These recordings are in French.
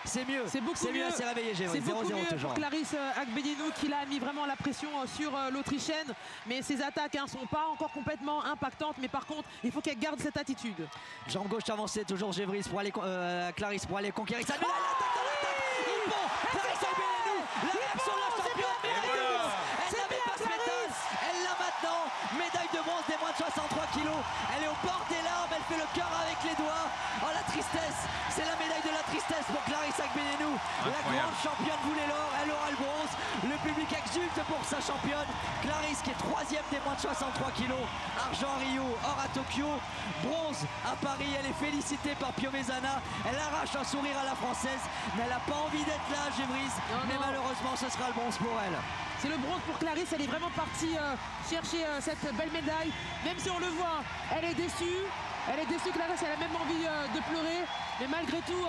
C'est mieux. C'est beaucoup mieux. Elle s'est réveillée, C'est beaucoup mieux toujours. pour Clarisse Agbenienou qui a mis vraiment la pression sur l'Autrichienne. Mais ses attaques ne sont pas encore complètement impactantes. Mais par contre, il faut qu'elle garde cette attitude. Jambe gauche avancée, toujours Gévris pour aller Clarisse pour aller conquérir sa médaille. Il faut Clarisse Agbenienou, la réaction de la championne. Elle n'avait pas ce métal, elle l'a maintenant. Médaille de bronze des moins de 63 kilos. Elle est au bord des larmes, elle fait le cœur avec les doigts. Oh la tristesse, c'est la médaille de la tristesse pour Clarisse Agbenienou. La grande championne voulait l'or, elle aura le bronze. Le public exulte pour sa championne. Clarisse qui est 3e des moins de 63 kilos. Argent à Rio, or à Tokyo, bronze à Paris. Elle est félicitée par Pio Mesana. Elle arrache un sourire à la française, mais elle n'a pas envie d'être là, Gévris. Mais malheureusement, ce sera le bronze pour elle. C'est le bronze pour Clarisse, elle est vraiment partie chercher cette belle médaille. Même si on le voit, elle est déçue. Elle est déçue, Clarisse, elle a même envie de pleurer. Mais malgré tout,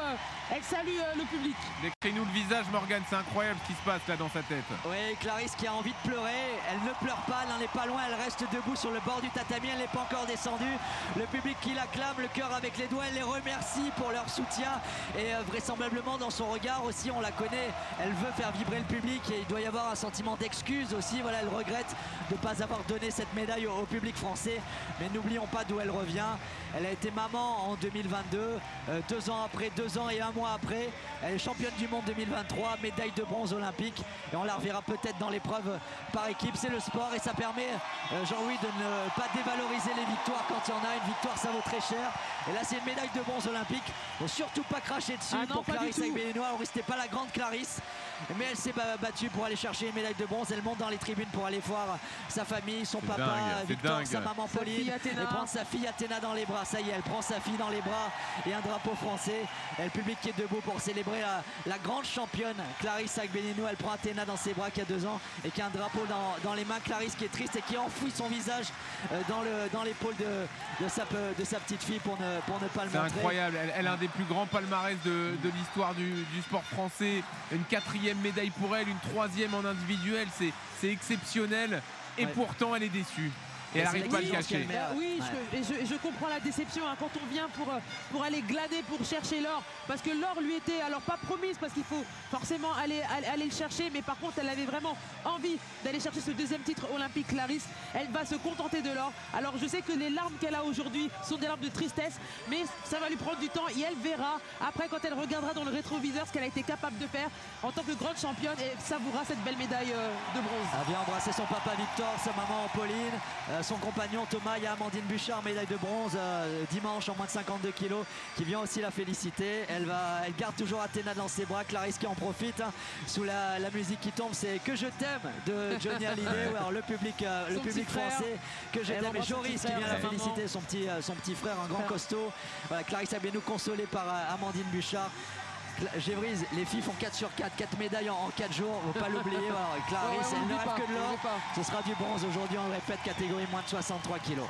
elle salue le public. Décris-nous le visage, Morgane, c'est incroyable ce qui se passe là dans sa tête. Oui, Clarisse qui a envie de pleurer. Elle ne pleure pas, elle n'en est pas loin. Elle reste debout sur le bord du tatami, elle n'est pas encore descendue. Le public qui l'acclame, le cœur avec les doigts. Elle les remercie pour leur soutien. Et vraisemblablement dans son regard aussi, on la connaît. Elle veut faire vibrer le public et il doit y avoir un sentiment d'excuse aussi. Voilà, elle regrette de ne pas avoir donné cette médaille au public français. Mais n'oublions pas d'où elle revient. Elle a été maman en 2022, 2 ans après, 2 ans et 1 mois après. Elle est championne du monde 2023, médaille de bronze olympique. Et on la reverra peut-être dans l'épreuve par équipe. C'est le sport et ça permet, Jean-Louis, de ne pas dévaloriser les victoires quand il y en a. Une victoire, ça vaut très cher. Et là, c'est une médaille de bronze olympique. Il ne faut surtout pas cracher dessus pour Clarisse Agbenienou. C'était pas la grande Clarisse, mais elle s'est battue pour aller chercher une médaille de bronze. Elle monte dans les tribunes pour aller voir sa famille, son papa Victor, sa maman Pauline, et prendre sa fille Athéna dans les bras. Ça y est, elle prend sa fille dans les bras et un drapeau français. Et le public qui est debout pour célébrer la grande championne Clarisse Agbenienou. Elle prend Athéna dans ses bras qui a 2 ans et qui a un drapeau dans les mains. Clarisse qui est triste et qui enfouit son visage dans l'épaule de sa petite fille pour ne pas le montrer. C'est incroyable, elle a un des plus grands palmarès de l'histoire du sport français. Une 4e médaille pour elle, une 3e en individuel, c'est exceptionnel. Et pourtant elle est déçue. Et elle n'arrive pas à le cacher. Oui, je comprends la déception quand on vient pour aller glaner, pour chercher l'or. Parce que l'or lui était alors pas promise, parce qu'il faut forcément aller le chercher. Mais par contre, elle avait vraiment envie d'aller chercher ce 2e titre olympique, Clarisse. Elle va se contenter de l'or. Alors je sais que les larmes qu'elle a aujourd'hui sont des larmes de tristesse. Mais ça va lui prendre du temps et elle verra après quand elle regardera dans le rétroviseur ce qu'elle a été capable de faire en tant que grande championne et savourera cette belle médaille de bronze. Elle vient embrasser son papa Victor, sa maman Pauline, son compagnon Thomas. Il y a Amandine Bouchard, médaille de bronze dimanche en moins de 52 kilos, qui vient aussi la féliciter. Elle garde toujours Athéna dans ses bras. Clarisse qui en profite sous la musique qui tombe, c'est Que je t'aime de Johnny Hallyday. Alors le public français, Que je t'aime, et Joris qui vient la féliciter, son petit frère, un grand costaud. Voilà, Clarisse Agbenienou consolée par Amandine Bouchard. Gévris, les filles font 4 sur 4, 4 médailles en 4 jours, faut pas l'oublier. Clarisse, elle ne rêve que de l'or. Ce sera du bronze aujourd'hui, on le répète, catégorie moins de 63 kilos.